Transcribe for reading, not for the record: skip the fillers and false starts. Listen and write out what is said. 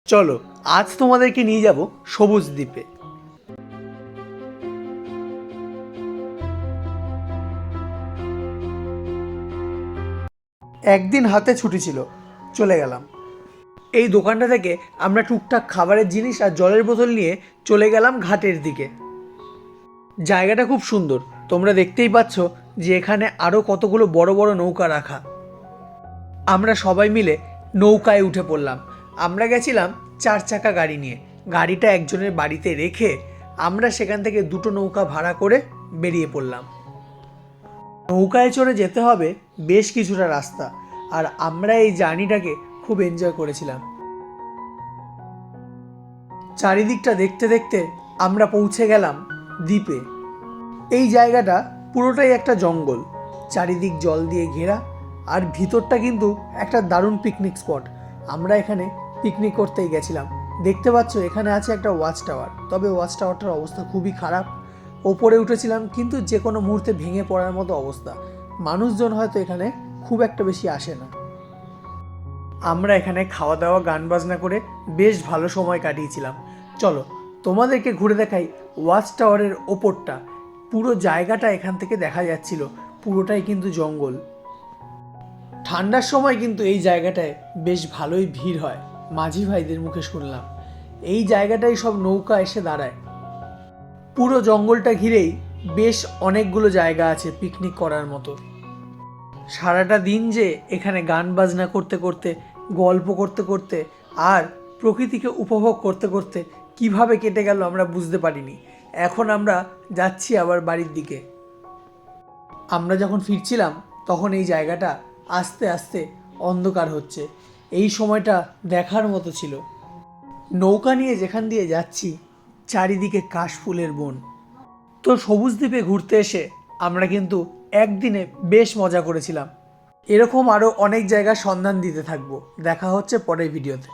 চলো আজ তোমাদেরকে নিয়ে যাব সবুজ দ্বীপে। একদিন হাতে ছুটি ছিল, চলে গেলাম। এই দোকানটা থেকে আমরা টুকটাক খাবারের জিনিস আর জলের বোতল নিয়ে চলে গেলাম ঘাটের দিকে। জায়গাটা খুব সুন্দর, তোমরা দেখতেই পাচ্ছ যে এখানে আরও কতগুলো বড় বড় নৌকা রাখা। আমরা সবাই মিলে নৌকায় উঠে পড়লাম। আমরা গেছিলাম 4 চাকা গাড়ি নিয়ে। গাড়িটা একজনের বাড়িতে রেখে আমরা সেখান থেকে দুটো নৌকা ভাড়া করে বেরিয়ে পড়লাম। নৌকায় চড়ে যেতে হবে বেশ কিছুটা রাস্তা, আর আমরা এই জার্নিটাকে খুব এনজয় করেছিলাম। চারিদিকটা দেখতে দেখতে আমরা পৌঁছে গেলাম দ্বীপে। এই জায়গাটা পুরোটাই একটা জঙ্গল, চারিদিক জল দিয়ে ঘেরা, আর ভিতরটা কিন্তু একটা দারুণ পিকনিক স্পট। আমরা এখানে পিকনিক করতেই গেছিলাম। দেখতে পাচ্ছ এখানে আছে একটা ওয়াচ টাওয়ার, তবে ওয়াচ টাওয়ারটার অবস্থা খুবই খারাপ। ওপরে উঠেছিলাম কিন্তু যে কোনো মুহূর্তে ভেঙে পড়ার মতো অবস্থা। মানুষজন হয়তো এখানে খুব একটা বেশি আসে না। আমরা এখানে খাওয়া দাওয়া গান বাজনা করে বেশ ভালো সময় কাটিয়েছিলাম। চলো তোমাদেরকে ঘুরে দেখাই ওয়াচ টাওয়ারের ওপরটা। পুরো জায়গাটা এখান থেকে দেখা যাচ্ছিল, পুরোটাই কিন্তু জঙ্গল। ঠান্ডার সময় কিন্তু এই জায়গাটায় বেশ ভালোই ভিড় হয়, মাঝি ভাইদের মুখে শুনলাম। এই জায়গাটায় সব নৌকা এসে দাঁড়ায়। পুরো জঙ্গলটা ঘিরেই বেশ অনেকগুলো জায়গা আছে পিকনিক করার মতো। সারাটা দিন যে এখানে গান বাজনা করতে করতে, গল্প করতে করতে আর প্রকৃতিকে উপভোগ করতে করতে কিভাবে কেটে গেল আমরা বুঝতে পারিনি। এখন আমরা যাচ্ছি আবার বাড়ির দিকে। আমরা যখন ফিরছিলাম তখন এই জায়গাটা আস্তে আস্তে অন্ধকার হচ্ছে। এই সময়টা দেখার মতো ছিল। নৌকা নিয়ে যেখান দিয়ে যাচ্ছি চারিদিকে কাশফুলের বন। তো সবুজ দ্বীপে ঘুরতে এসে আমরা কিন্তু একদিনে বেশ মজা করেছিলাম। এরকম আরও অনেক জায়গার সন্ধান দিতে থাকবো। দেখা হচ্ছে পরের ভিডিওতে।